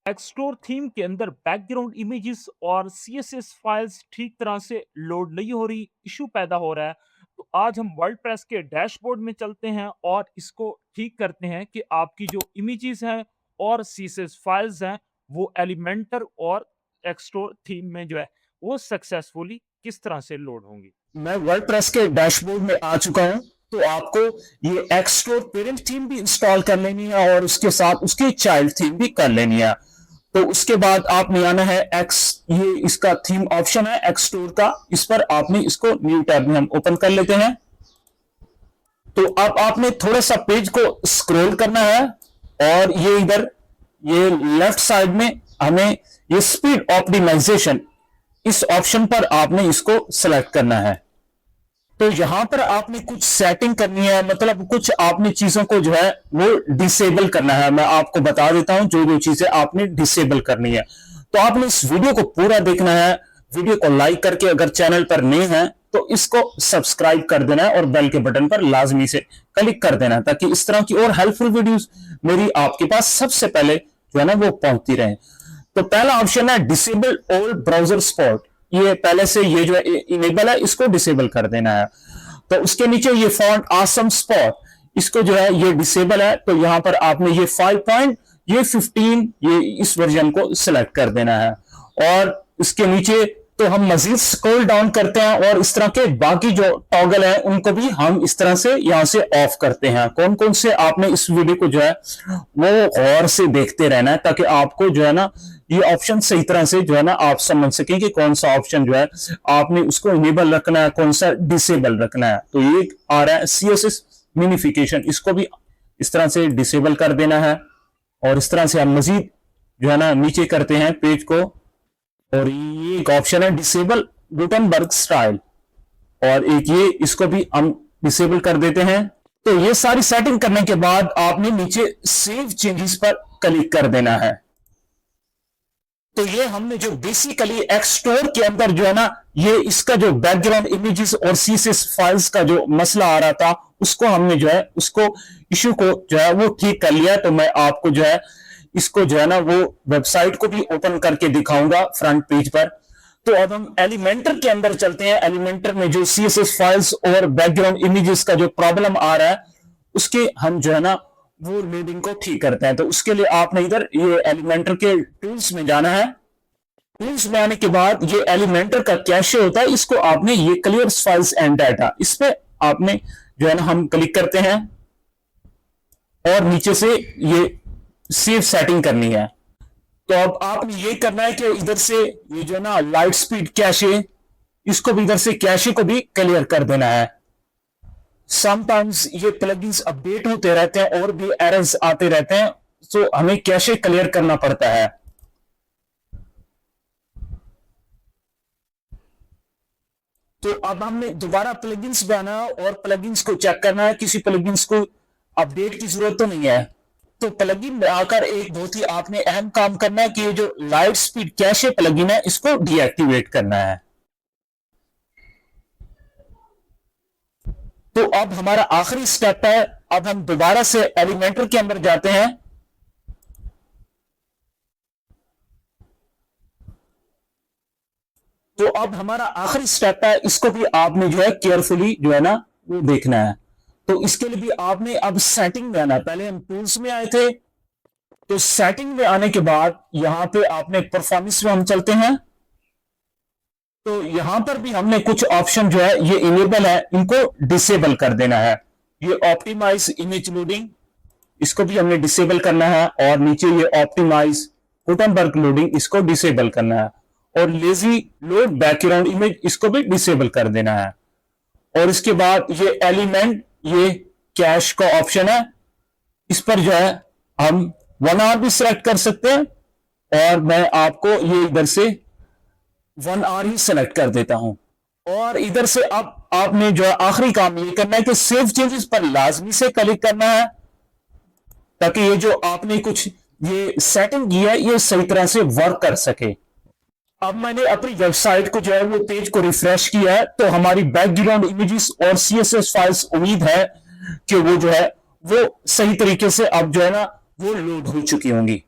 Explore theme के अंदर background images और सीएसएस फाइल्स ठीक तरह से लोड नहीं हो रही, इशू पैदा हो रहा है। तो आज हम वर्डप्रेस के डैशबोर्ड में चलते हैं और इसको ठीक करते हैं कि आपकी जो इमेजेस हैं और सीएसएस फाइल्स हैं, वो एलिमेंटर और एक्सप्लोर थीम में जो है, वो सक्सेसफुली किस तरह से लोड होंगी। मैं वर्डप्रेस के डैशबोर्ड में आ चुका हूं। तो आपको ये एक्सप्लोर पेरेंट थीम भी इंस्टॉल कर लेनी है और उसके साथ उसकी चाइल्ड थीम भी कर लेनी है। तो उसके बाद आपने आना है ये इसका थीम ऑप्शन है एक्सप्लोर का, इस पर आपने इसको न्यू टैब में हम ओपन कर लेते हैं। तो अब आपने थोड़ा सा पेज को स्क्रॉल करना है और ये इधर ये लेफ्ट साइड में हमें ये स्पीड ऑप्टिमाइजेशन, इस ऑप्शन पर आपने इसको सेलेक्ट करना है। तो यहां पर आपने कुछ सेटिंग करनी है, मतलब कुछ आपने चीजों को जो है वो डिसेबल करना है। मैं आपको बता देता हूं जो जो चीजें आपने डिसेबल करनी है। तो आपने इस वीडियो को पूरा देखना है। वीडियो को लाइक करके अगर चैनल पर नए हैं तो इसको सब्सक्राइब कर देना है और बेल के बटन पर लाजमी से क्लिक कर देना है, ताकि इस तरह की और हेल्पफुल वीडियोस मेरी आपके पास सबसे पहले जो है ना वो पहुंचती रहे। तो पहला ऑप्शन है डिसेबल ऑल ब्राउजर स्पॉट। ये पहले से ये जो इनेबल है, इसको डिसेबल कर देना है। तो उसके नीचे ये फॉन्ट आसम स्पॉट, इसको जो है ये डिसेबल है। तो यहां पर आपने ये 5.15 ये इस वर्जन को सिलेक्ट कर देना है। और इसके नीचे तो हम मजीद स्क्रॉल डाउन करते हैं और इस तरह के बाकी जो टॉगल है उनको भी हम इस तरह से यहां से ऑफ करते हैं। कौन कौन से आपने इस वीडियो को जो है वो गौर से देखते रहना है, ताकि आपको जो है ना ये ऑप्शन सही तरह से जो है ना आप समझ सकें कि कौन सा ऑप्शन जो है आपने उसको इनेबल रखना है, कौन सा डिसेबल रखना है। तो ये आ रहा है सीएसएस मिनिफिकेशन, इसको भी इस तरह से डिसेबल कर देना है। और इस तरह से हम मजीद जो है ना नीचे करते हैं पेज को। और ये एक ऑप्शन है डिसेबल गुटेनबर्ग स्टाइल, और एक ये इसको भी हम डिसेबल कर देते हैं। तो ये सारी सेटिंग करने के बाद आपने नीचे सेव चेंजेस पर क्लिक कर देना है। तो ये हमने जो बेसिकली एक्सप्लोर के अंदर जो है ना ये इसका जो बैकग्राउंड इमेजेस और सीएसएस फाइल्स का जो मसला आ रहा था, उसको हमने जो है उसको इशू को जो है वो ठीक कर लिया। तो मैं आपको जो है इसको जो है ना वो वेबसाइट को भी ओपन करके दिखाऊंगा फ्रंट पेज पर। तो अब हम एलिमेंटर के अंदर चलते हैं। एलिमेंटर में जो सीएसएस फाइल्स और बैकग्राउंड इमेजेस का जो प्रॉब्लम आ रहा है, उसके हम जो है ना वो लोडिंग को ठीक करते हैं। तो उसके लिए आपने इधर ये एलिमेंटर के टूल्स में जाना है। टूल्स में आने के बाद ये एलिमेंटर का कैशे होता है, इसको आपने ये क्लियर फाइल्स एंड डाटा, इस पे आपने जो है ना हम क्लिक करते हैं और नीचे से ये सेव सेटिंग करनी है। तो अब आपने ये करना है कि इधर से ये जो है ना लाइट स्पीड कैशे, इसको भी इधर से कैशे को भी क्लियर कर देना है। समटाइम्स ये प्लगइन्स अपडेट होते रहते हैं और भी एरर्स आते रहते हैं, तो हमें कैशे क्लियर करना पड़ता है। तो अब हमने दोबारा प्लगइन्स पे आना है और प्लगइन्स को चेक करना है, किसी प्लगइन्स को अपडेट की जरूरत तो नहीं है। तो प्लगइन में आकर एक बहुत ही आपने अहम काम करना है कि ये जो लाइट स्पीड कैशे प्लगइन है इसको डीएक्टिवेट करना है। तो अब हमारा आखिरी स्टेप है, अब हम दोबारा से एलिमेंटर के अंदर जाते हैं। तो अब हमारा आखिरी स्टेप है, इसको भी आपने जो है केयरफुली जो है ना वो देखना है। तो इसके लिए भी आपने अब सेटिंग में आना है। पहले हम टूल्स में आए थे, तो सेटिंग में आने के बाद यहां पे आपने परफॉर्मेंस में हम चलते हैं। तो यहां पर भी हमने कुछ ऑप्शन जो है ये इनेबल है, इनको डिसेबल कर देना है। ये ऑप्टिमाइज इमेज लोडिंग, इसको भी हमने डिसेबल करना है। और नीचे ये ऑप्टिमाइज गुटेनबर्ग लोडिंग, इसको डिसेबल करना है। और लेजी लोड बैकग्राउंड इमेज, इसको भी डिसेबल कर देना है। और इसके बाद ये एलिमेंट, ये कैश का ऑप्शन है, इस पर जो है हम 1 आवर भी सिलेक्ट कर सकते हैं। और मैं आपको ये इधर से 1 आवर ही सिलेक्ट कर देता हूं। और इधर से अब आपने जो है आखिरी काम ये करना है कि सेव चेंजेस पर लाजमी से क्लिक करना है, ताकि ये जो आपने कुछ ये सेटिंग की है ये सही तरह से वर्क कर सके। अब मैंने अपनी वेबसाइट को जो है वो पेज को रिफ्रेश किया है, तो हमारी बैकग्राउंड इमेजेस और सीएसएस फाइल्स उम्मीद है कि वो जो है वो सही तरीके से अब जो है ना वो लोड हो चुकी होंगी।